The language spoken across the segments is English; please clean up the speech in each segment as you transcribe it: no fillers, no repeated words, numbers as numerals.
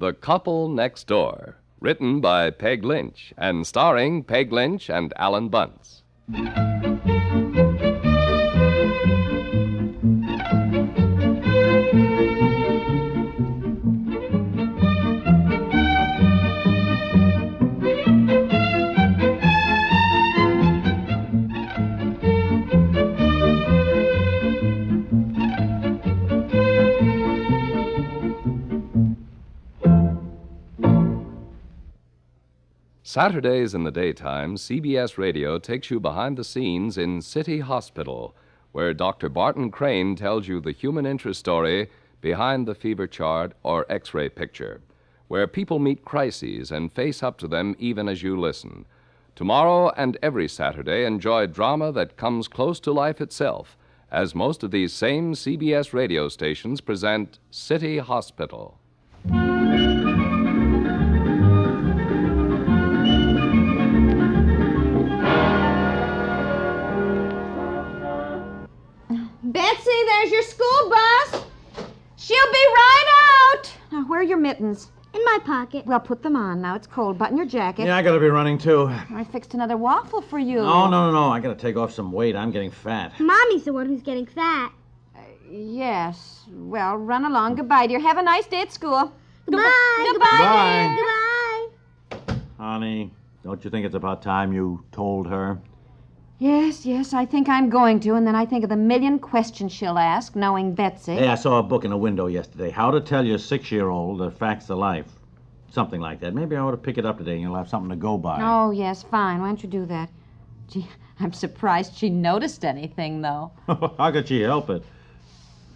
The Couple Next Door, written by Peg Lynch and starring Peg Lynch and Alan Bunce. Saturdays in the daytime, CBS Radio takes you behind the scenes in City Hospital, where Dr. Barton Crane tells you the human interest story behind the fever chart or X-ray picture, where people meet crises and face up to them even as you listen. Tomorrow and every Saturday, enjoy drama that comes close to life itself, as most of these same CBS radio stations present City Hospital. Betsy, there's your school bus. She'll be right out. Now, where are your mittens? In my pocket. Well, put them on. Now, it's cold. Button your jacket. Yeah, I gotta be running, too. I fixed another waffle for you. No. I gotta take off some weight. I'm getting fat. Mommy's the one who's getting fat. Yes. Well, run along. Goodbye, dear. Have a nice day at school. Goodbye. Goodbye. Goodbye. Honey, don't you think it's about time you told her? Yes, I think I'm going to, and then I think of the million questions she'll ask, knowing Betsy. Hey, I saw a book in a window yesterday. How to Tell Your 6-Year-Old the Facts of Life. Something like that. Maybe I ought to pick it up today and you'll have something to go by. Oh, yes, fine. Why don't you do that? Gee, I'm surprised she noticed anything, though. How could she help it?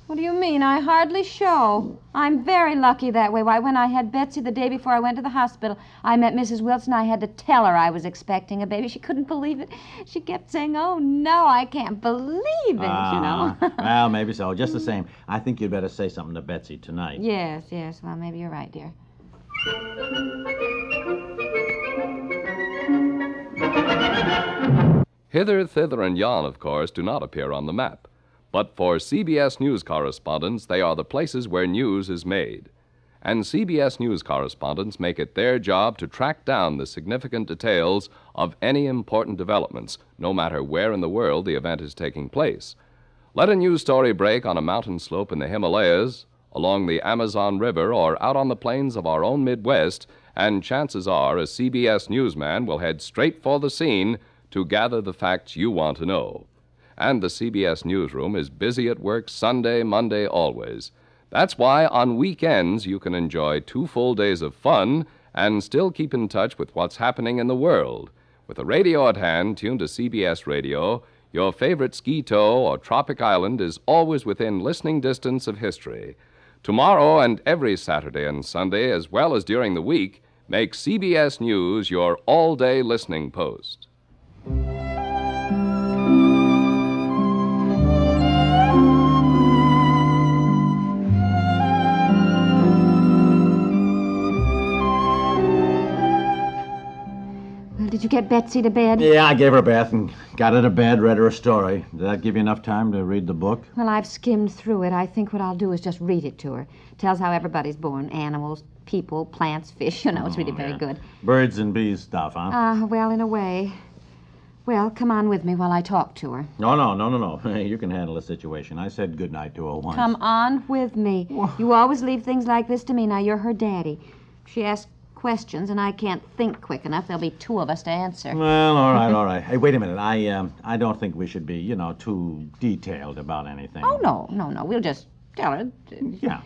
What do you mean? I hardly show. I'm very lucky that way. Why, when I had Betsy the day before I went to the hospital, I met Mrs. Wilson. I had to tell her I was expecting a baby. She couldn't believe it. She kept saying, "Oh, no, I can't believe it," you know. Well, maybe so. Just the same, I think you'd better say something to Betsy tonight. Yes. Well, maybe you're right, dear. Hither, thither, and yon, of course, do not appear on the map. But for CBS News correspondents, they are the places where news is made. And CBS News correspondents make it their job to track down the significant details of any important developments, no matter where in the world the event is taking place. Let a news story break on a mountain slope in the Himalayas, along the Amazon River, or out on the plains of our own Midwest, and chances are a CBS newsman will head straight for the scene to gather the facts you want to know. And the CBS newsroom is busy at work Sunday, Monday, always. That's why on weekends you can enjoy 2 full days of fun and still keep in touch with what's happening in the world. With a radio at hand tuned to CBS Radio, your favorite ski tow or tropic island is always within listening distance of history. Tomorrow and every Saturday and Sunday, as well as during the week, make CBS News your all-day listening post. Did you get Betsy to bed? Yeah, I gave her a bath and got her to bed, read her a story. Did that give you enough time to read the book? Well, I've skimmed through it. I think what I'll do is just read it to her. Tells how everybody's born. Animals, people, plants, fish. You know, it's really very good. Birds and bees stuff, huh? Well, in a way. Well, come on with me while I talk to her. No. You can handle the situation. I said goodnight to her once. Come on with me. You always leave things like this to me. Now, you're her daddy. She asks questions, and I can't think quick enough. There'll be 2 of us to answer. Well, all right. Hey, wait a minute. I don't think we should be, too detailed about anything. Oh, no. We'll just tell her. Yeah.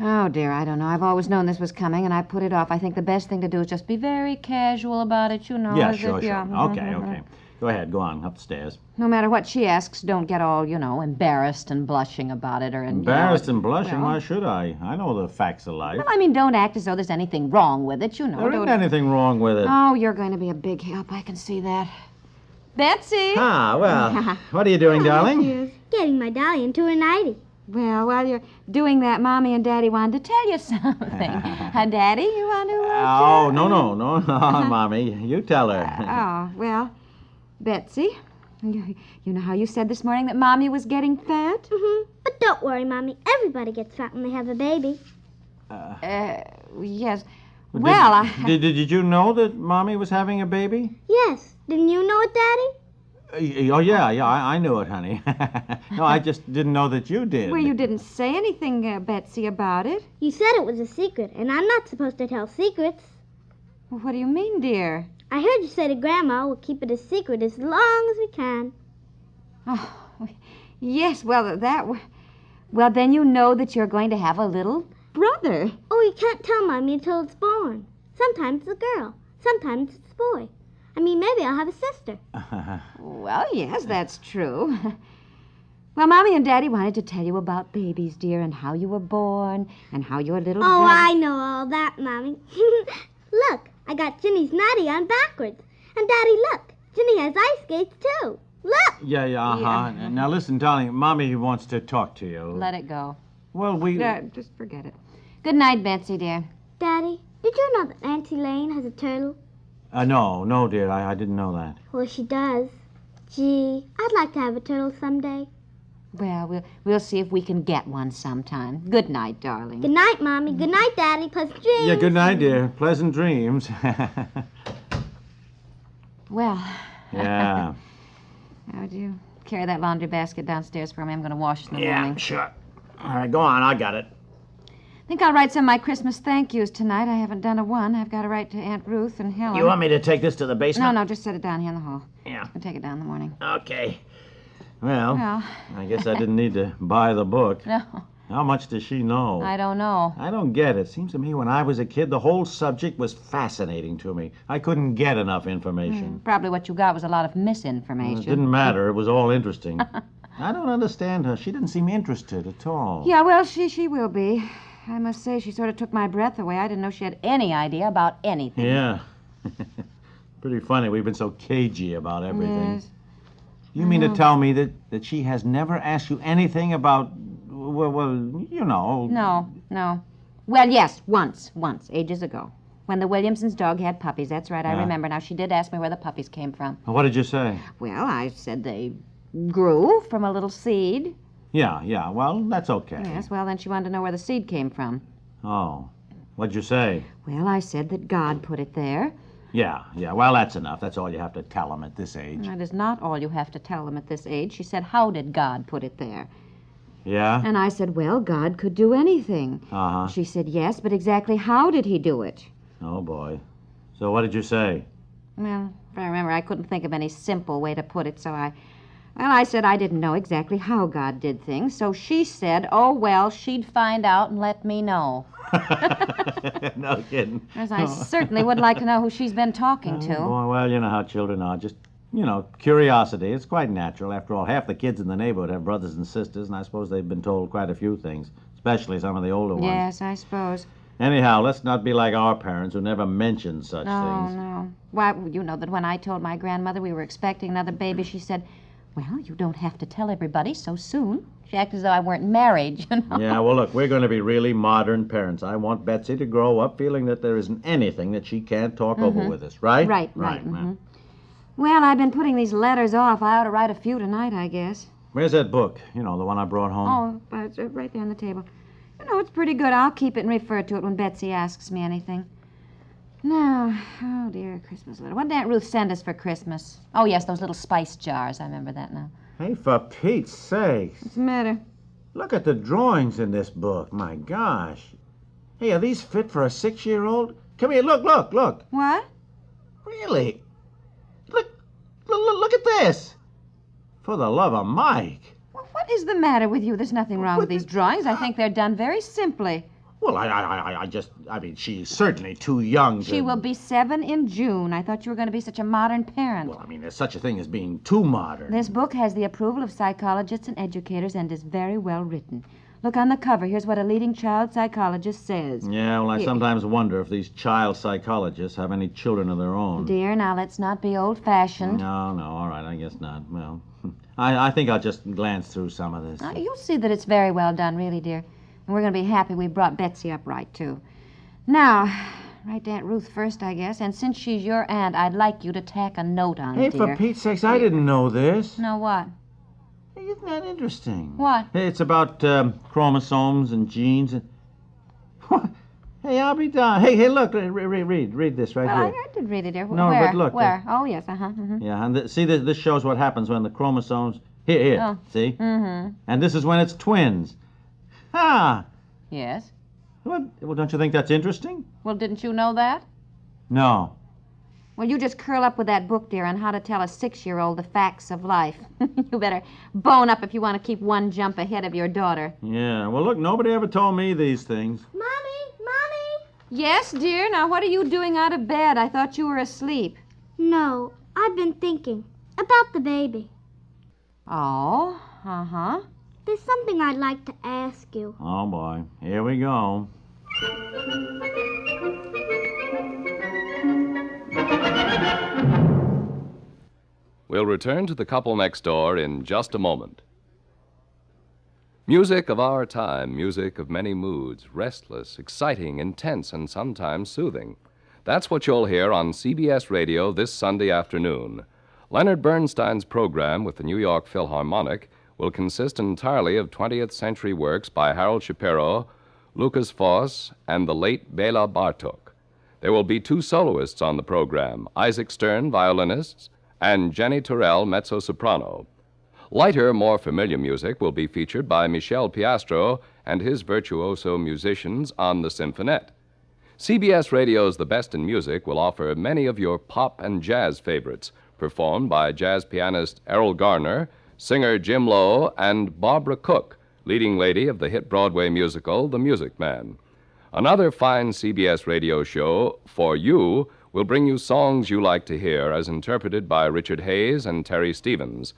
Oh, dear, I don't know. I've always known this was coming, and I put it off. I think the best thing to do is just be very casual about it, Yeah, sure. Okay. Go ahead, go on, up the stairs. No matter what she asks, don't get all, embarrassed and blushing about it or... Embarrassed and blushing? Why should I? I know the facts of life. Well, I mean, don't act as though there's anything wrong with it, There isn't anything wrong with it. Oh, you're going to be a big help. I can see that. Betsy! Well, what are you doing, darling? Yes. Getting my dolly into her nightie. Well, while you're doing that, Mommy and Daddy wanted to tell you something. Daddy, you want to... No, Mommy. You tell her. Well, Betsy, you know how you said this morning that Mommy was getting fat? Mm-hmm. But don't worry, Mommy. Everybody gets fat when they have a baby. Yes. Well, Did you know that Mommy was having a baby? Yes. Didn't you know it, Daddy? Oh, yeah, I knew it, honey. No, I just didn't know that you did. Well, you didn't say anything, Betsy, about it. You said it was a secret, and I'm not supposed to tell secrets. Well, what do you mean, dear? I heard you say to Grandma we'll keep it a secret as long as we can. Oh, yes, well, well, then you know that you're going to have a little brother. Oh, you can't tell Mommy until it's born. Sometimes it's a girl. Sometimes it's a boy. I mean, maybe I'll have a sister. Well, yes, that's true. Well, Mommy and Daddy wanted to tell you about babies, dear, and how you were born, and how your little Oh, brother... I know all that, Mommy. Look, I got Ginny's nightie on backwards. And Daddy, look, Ginny has ice skates, too. Look! Yeah, uh-huh. Yeah. Now, listen, darling, Mommy wants to talk to you. Let it go. Well, we... Just forget it. Good night, Betsy, dear. Daddy, did you know that Auntie Lane has a turtle? No, dear, I didn't know that. Well, she does. Gee, I'd like to have a turtle someday. Well, we'll see if we can get one sometime. Good night, darling. Good night, Mommy. Good night, Daddy. Pleasant dreams. Yeah, good night, dear. Pleasant dreams. Well, Yeah. how would you carry that laundry basket downstairs for me? I'm going to wash it in the morning. Sure. All right, go on. I got it. I think I'll write some of my Christmas thank yous tonight. I haven't done a one. I've got to write to Aunt Ruth and Helen. You want me to take this to the basement? No, just set it down here in the hall. Yeah. I'll take it down in the morning. Okay. Well, Well, I guess I didn't need to buy the book. no, How much does she know? I don't know. I don't get it. Seems to me when I was a kid, the whole subject was fascinating to me. I couldn't get enough information. Probably what you got was a lot of It misinformation. didn't matter. It was all interesting. I don't understand her. She didn't seem interested at all. Yeah, well, she will be. I must say, she sort of took my breath away. I didn't know she had any idea about anything. Yeah. Pretty funny. We've been so cagey about everything. Yes. You mean to tell me that she has never asked you anything about, well, you know. No. Well, yes, once, ages ago. When the Williamsons' dog had puppies. That's right, I Yeah. remember. Now, she did ask me where the puppies came from. What did you say? Well, I said they grew from a little seed. Yeah. Well, that's okay. Yes, well, then she wanted to know where the seed came from. Oh. What'd you say? Well, I said that God put it there. Yeah. Well, that's enough. That's all you have to tell them at this age. That is not all you have to tell them at this age. She said, how did God put it there? Yeah? And I said, well, God could do anything. Uh-huh. She said, yes, but exactly how did he do it? Oh, boy. So what did you say? Well, if I remember, I couldn't think of any simple way to put it, so I said I didn't know exactly how God did things. So she said, oh, well, she'd find out and let me know. No kidding. As I certainly would like to know who she's been talking to. Oh, boy, well, you know how children are. Just, curiosity. It's quite natural. After all, half the kids in the neighborhood have brothers and sisters, and I suppose they've been told quite a few things, especially some of the older ones. Yes, I suppose. Anyhow, let's not be like our parents who never mentioned such things. No. Why, you know that when I told my grandmother we were expecting another baby, she said, well, you don't have to tell everybody so soon. She acted as though I weren't married, you know. Yeah, well, look, we're going to be really modern parents. I want Betsy to grow up feeling that there isn't anything that she can't talk over with us, right? Right. Well, Well, I've been putting these letters off. I ought to write a few tonight, I guess. where's that book? The one I brought home? Oh, it's right there on the table. It's pretty good. I'll keep it and refer to it when Betsy asks me anything. Now, oh, dear, Christmas letter. What did Aunt Ruth send us for Christmas? Oh, yes, those little spice jars. I remember that now. Hey, for Pete's sakes. What's the matter? Look at the drawings in this book. My gosh. Hey, are these fit for a 6-year-old? Come here, look. What? Really? Look at this. For the love of Mike. Well, what is the matter with you? There's nothing wrong with these drawings. I think they're done very simply. Well, I mean, she's certainly too young to... She will be 7 in June. I thought you were going to be such a modern parent. Well, I mean, there's such a thing as being too modern. This book has the approval of psychologists and educators and is very well written. Look on the cover. Here's what a leading child psychologist says. Yeah, well, I sometimes wonder if these child psychologists have any children of their own. Dear, now let's not be old-fashioned. No, all right, I guess not. Well, I think I'll just glance through some of this. You'll see that it's very well done, really, dear. And we're going to be happy we brought Betsy up right, too. Now, write to Aunt Ruth first, I guess. And since she's your aunt, I'd like you to tack a note on, Hey, dear. for Pete's sakes, I didn't know this. No, what? Hey, isn't that interesting? What? Hey, it's about chromosomes and genes. And... Hey, I'll be down. Hey, look, read this right Well, here. I did read it here. No, Where? but look. Where? Oh, yes, Yeah, and see, this shows what happens when the chromosomes... Here, Oh. see? Mm-hmm. And this is when it's twins. Ah! Yes. Well, don't you think that's interesting? Well, didn't you know that? No. Well, you just curl up with that book, dear, on how to tell a 6-year-old the facts of life. You better bone up if you want to keep one jump ahead of your daughter. Yeah, well, look, nobody ever told me these things. Mommy! Yes, dear. Now, what are you doing out of bed? I thought you were asleep. No, I've been thinking about the baby. Oh, uh-huh. There's something I'd like to ask you. Oh, boy. Here we go. We'll return to the couple next door in just a moment. Music of our time, music of many moods, restless, exciting, intense, and sometimes soothing. That's what you'll hear on CBS Radio this Sunday afternoon. Leonard Bernstein's program with the New York Philharmonic will consist entirely of 20th century works by Harold Shapiro, Lucas Foss, and the late Bela Bartok. There will be 2 soloists on the program, Isaac Stern, violinists, and Jenny Turrell, mezzo-soprano. Lighter, more familiar music will be featured by Michel Piastro and his virtuoso musicians on the Symphonette. CBS Radio's The Best in Music will offer many of your pop and jazz favorites, performed by jazz pianist Errol Garner, singer Jim Lowe, and Barbara Cook, leading lady of the hit Broadway musical The Music Man. Another fine CBS Radio show, For You, will bring you songs you like to hear as interpreted by Richard Hayes and Terry Stevens.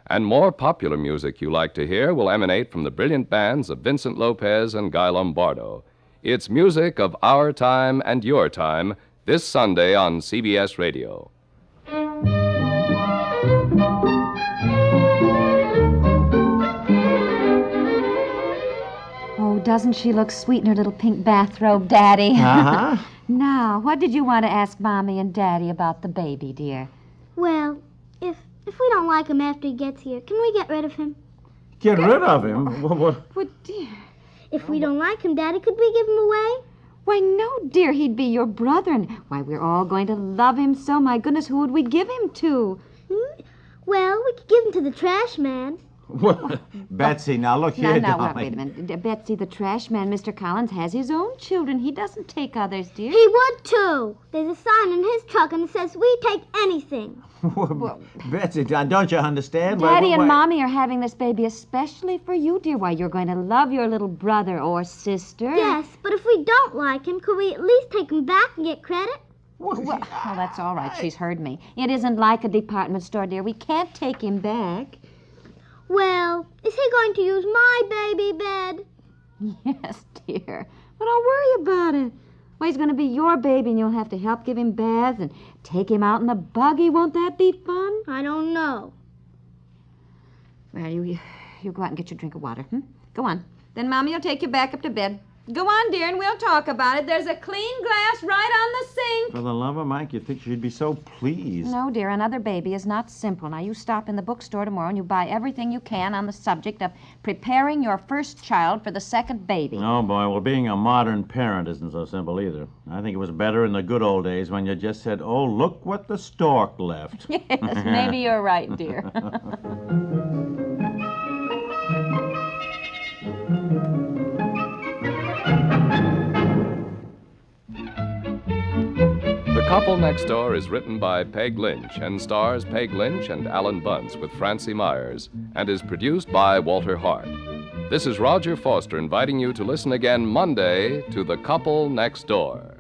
And more popular music you like to hear will emanate from the brilliant bands of Vincent Lopez and Guy Lombardo. It's music of our time and your time this Sunday on CBS Radio. Oh, doesn't she look sweet in her little pink bathrobe, Daddy? Uh-huh. Now, what did you want to ask Mommy and Daddy about the baby, dear? Well, if we don't like him after he gets here, can we get rid of him? Get rid of him? What? But, dear... If we don't like him, Daddy, could we give him away? Why, no, dear, he'd be your brother, and why, we're all going to love him so. My goodness, who would we give him to? Well, we could give him to the trash man. What? Betsy, now look here, Now, darling. wait a minute. Betsy, the trash man, Mr. Collins, has his own children. He doesn't take others, dear. He would, too. There's a sign in his truck, and it says, we take anything. Betsy, don't you understand? Daddy and Mommy are having this baby especially for you, dear. Why, you're going to love your little brother or sister. Yes, but if we don't like him, could we at least take him back and get credit? Well, that's all right. She's heard me. It isn't like a department store, dear. We can't take him back. Well, is he going to use my baby bed? Yes, dear. But don't worry about it. Well, he's going to be your baby, and you'll have to help give him baths and take him out in the buggy. Won't that be fun? I don't know. Well, you go out and get your drink of water. Go on. Then Mommy will take you back up to bed. Go on, dear, and we'll talk about it. There's a clean glass right on the sink. For the love of Mike, you'd think she'd be so pleased. No, dear, another baby is not simple. Now, you stop in the bookstore tomorrow and you buy everything you can on the subject of preparing your first child for the second baby. Oh, boy, well, being a modern parent isn't so simple either. I think it was better in the good old days when you just said, oh, look what the stork left. Yes, maybe you're right, dear. The Couple Next Door is written by Peg Lynch and stars Peg Lynch and Alan Bunce with Francie Myers and is produced by Walter Hart. This is Roger Foster inviting you to listen again Monday to The Couple Next Door.